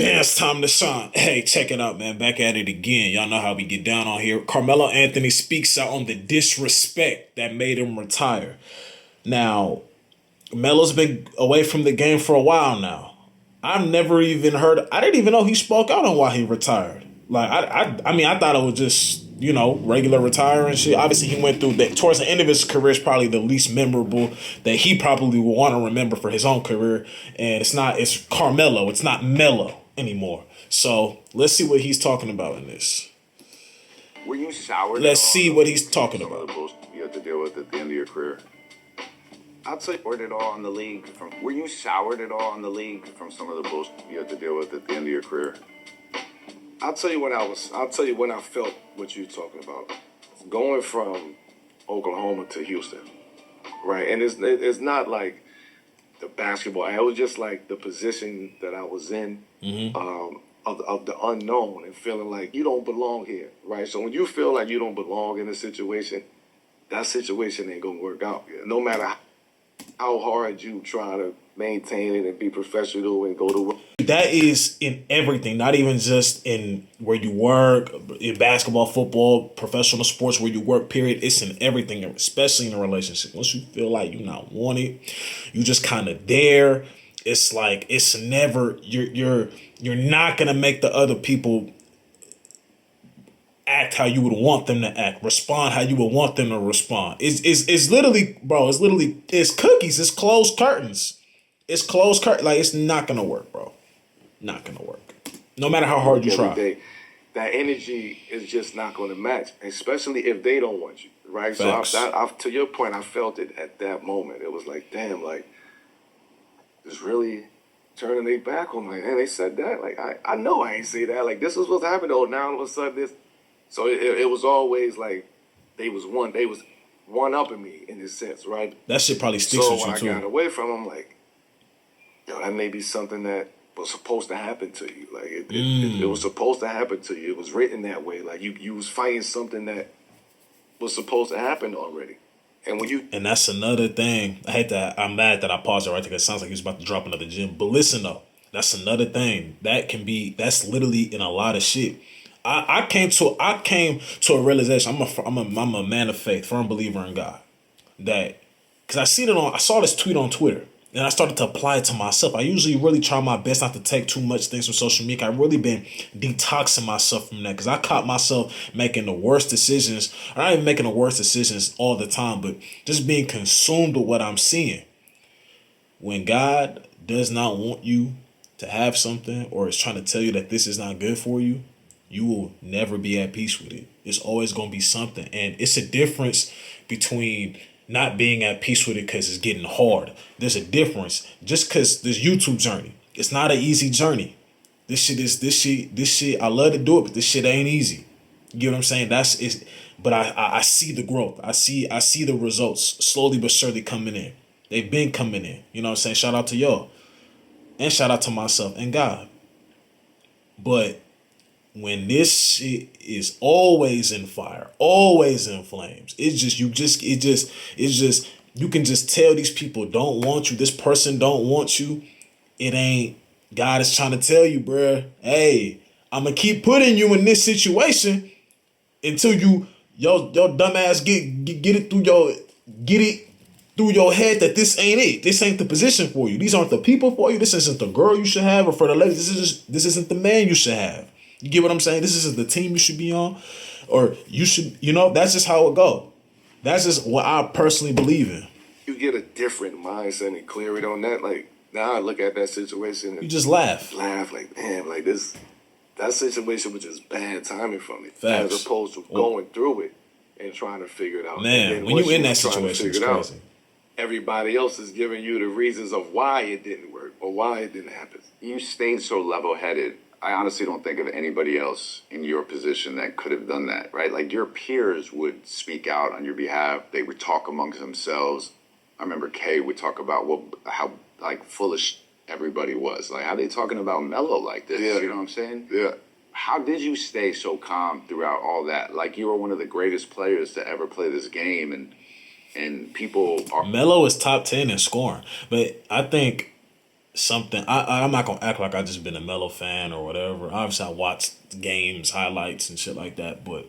It's time to shine. Hey, check it out, man. Back at it again. Y'all know how we get down on here. Carmelo Anthony speaks out on the disrespect that made him retire. Now, Melo's been away from the game for a while now. I've never even heard. I didn't even know he spoke out on why he retired. Like, I mean, I thought it was just regular retire and shit. Obviously, he went through that. Towards the end of his career, is probably the least memorable that he probably will want to remember for his own career. And it's not. It's Carmelo. It's not Melo anymore. So let's see what he's talking about in this. Were you soured? Let's see what he's talking about. Some of the bullshit you had to deal with at the end of your career. I'll tell you, soured it all in the league from. Were you soured at all in the league from some of the bullshit you had to deal with at the end of your career? I'll tell you when I felt what you're talking about. Going from Oklahoma to Houston, right? And it's not like the basketball. It was just like the position that I was in, of the unknown, and feeling like you don't belong here, right? So when you feel like you don't belong in a situation, that situation ain't gonna work out. No matter how hard you try to maintain it and be professional and go to work. That is in everything, not even just in where you work, in basketball, football, professional sports, where you work, period. It's in everything, especially in a relationship. Once you feel like you're not wanted, you just kind of there. It's like, it's never, you're not going to make the other people act how you would want them to act, respond how you would want them to respond. It's literally, bro, it's cookies. It's closed curtains. It's closed curtain. Like, it's not going to work, bro. Not going to work. No matter how hard you try. That energy is just not going to match, especially if they don't want you, right? Facts. So to your point, I felt it at that moment. It was like, damn, like, it's really turning their back on me. And they said that. Like, I know I ain't say that. Like, this was what's happening. Oh, now all of a sudden this. So it was always like they was one upping me in this sense, right? That shit probably sticks with you too. So when I got away from them, like, that may be something that was supposed to happen to you. Like it was supposed to happen to you. It was written that way. Like you was fighting something that was supposed to happen already. And that's another thing. I'm mad that I paused it right there because it sounds like he was about to drop another gem. But listen though, that's another thing. That's literally in a lot of shit. I came to a realization. I'm a man of faith, firm believer in God. That because I saw this tweet on Twitter. And I started to apply it to myself. I usually really try my best not to take too much things from social media. I've really been detoxing myself from that because I caught myself making the worst decisions. I'm not even making the worst decisions all the time, but just being consumed with what I'm seeing. When God does not want you to have something or is trying to tell you that this is not good for you, you will never be at peace with it. It's always going to be something. And it's a difference between not being at peace with it because it's getting hard. There's a difference. Just because this YouTube journey, it's not an easy journey. This shit, I love to do it, but this shit ain't easy. You know what I'm saying? But I see the growth. I see the results slowly but surely coming in. They've been coming in. You know what I'm saying? Shout out to y'all. And shout out to myself and God. But when this shit is always in fire, always in flames, you can just tell these people don't want you. This person don't want you. It ain't, God is trying to tell you, bruh, hey, I'm going to keep putting you in this situation until your dumb ass get it through your head that this ain't it. This ain't the position for you. These aren't the people for you. This isn't the girl you should have, or for the ladies, this isn't the man you should have. You get what I'm saying? This isn't the team you should be on, or you should, that's just how it go. That's just what I personally believe in. You get a different mindset and clarity on that. Like, now I look at that situation and you just laugh. Laugh like, damn, like that situation was just bad timing for me. Facts. As opposed to going through it and trying to figure it out. Man, when you in that situation, it's crazy. Everybody else is giving you the reasons of why it didn't work or why it didn't happen. You stayed so level-headed. I honestly don't think of anybody else in your position that could have done that, right? Like, your peers would speak out on your behalf. They would talk amongst themselves. I remember Kay would talk about how like foolish everybody was. Like, how they talking about Melo like this? Yeah. You know what I'm saying? Yeah. How did you stay so calm throughout all that? Like, you were one of the greatest players to ever play this game, and people are... Melo is top 10 in scoring. But I think something. I'm not gonna act like I just been a Melo fan or whatever. Obviously, I watched games, highlights, and shit like that. But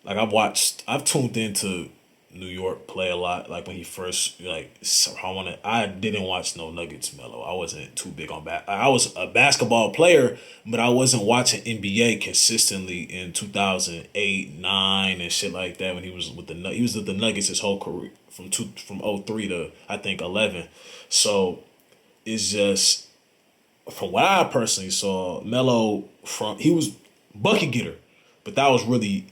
like I've tuned into New York play a lot. Like when he first I didn't watch no Nuggets Melo. I wasn't too big on I was a basketball player, but I wasn't watching NBA consistently in 2008, 9, and shit like that. When he was with the Nuggets his whole career from '03 to I think 11. So it's just from what I personally saw, Melo he was bucket getter, but that was really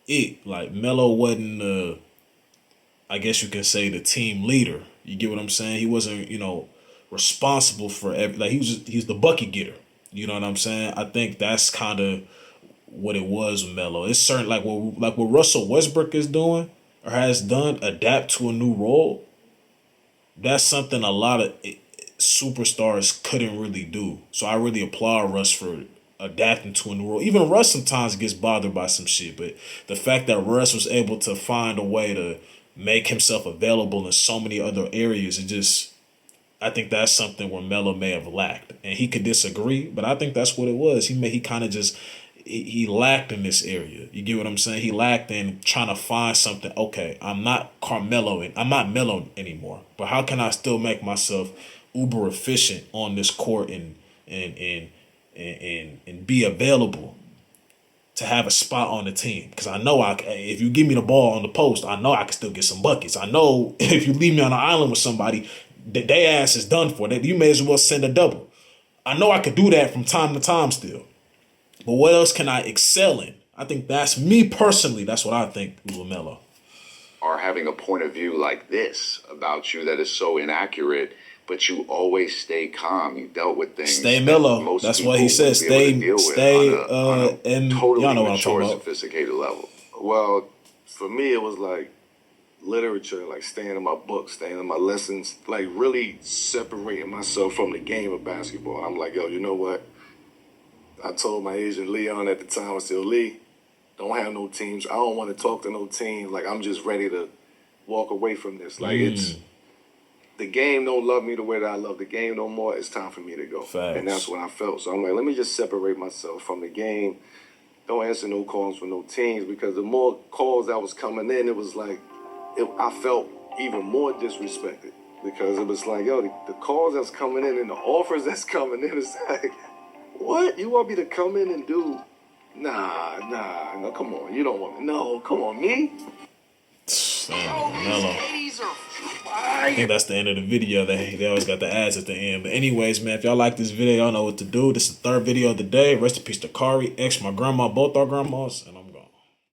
it. Like Melo wasn't I guess you can say the team leader. You get what I'm saying? He wasn't, responsible for every like he's the bucket getter. You know what I'm saying? I think that's kind of what it was with Melo. It's certain like what Russell Westbrook is doing or has done, adapt to a new role. That's something a lot of superstars couldn't really do. So I really applaud Russ for adapting to a new role. Even Russ sometimes gets bothered by some shit, but the fact that Russ was able to find a way to make himself available in so many other areas, I think that's something where Melo may have lacked. And he could disagree, but I think that's what it was. He kind of just he lacked in this area. You get what I'm saying? He lacked in trying to find something. Okay, I'm not Carmelo and I'm not Melo anymore. But how can I still make myself uber efficient on this court and be available to have a spot on the team? Because I know if you give me the ball on the post, I know I can still get some buckets. I know if you leave me on an island with somebody, their ass is done for. You may as well send a double. I know I could do that from time to time still. But what else can I excel in? I think that's me personally. That's what I think with LaMelo. Are having a point of view like this about you that is so inaccurate, but you always stay calm. You dealt with things. Stay mellow. That's what he said. Stay, and totally y'all know what I'm mature, talking about. sophisticated level. Well, for me, it was like literature, like staying in my books, staying in my lessons, like really separating myself from the game of basketball. I'm like, yo, you know what? I told my agent Leon at the time, I said, Lee, don't have no teams. I don't want to talk to no teams. Like, I'm just ready to walk away from this. Like, it's the game don't love me the way that I love the game no more. It's time for me to go. Facts. And that's what I felt. So I'm like, let me just separate myself from the game. Don't answer no calls for no teams, because the more calls that was coming in, it was like, I felt even more disrespected, because it was like, yo, the calls that's coming in and the offers that's coming in, is like, what? You want me to come in and do? Nah, no, come on. You don't want me. No, come on, me? Melo. I think that's the end of the video. They always got the ads at the end. But anyways, man, if y'all like this video, y'all know what to do. This is the third video of the day. Rest in peace to Kari, my grandma, both our grandmas. And